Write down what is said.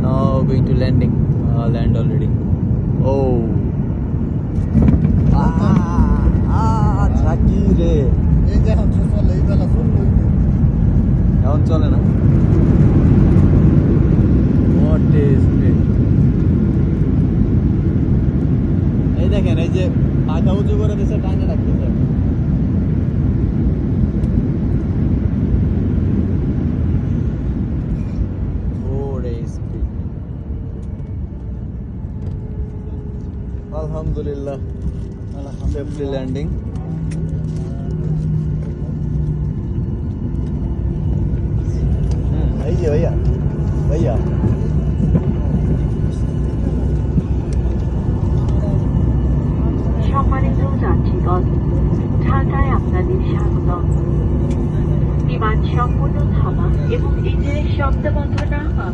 Now going to landing. Land already. Oh. ঝাঁকি রে এখন চলে না। What is it? এই দেখেন, এই যে পাখা উঁচু করে দিয়েছে, টাইনে রাখতেছে। Alhamdulillah, safely landing. भैया भैया সম্মানিত যাত্রীগণ, ঢাকায় আপনাদের স্বাগতম। বিমান সম্পূর্ণ থামা এবং ইঞ্জিনের শব্দ বন্ধ না হওয়া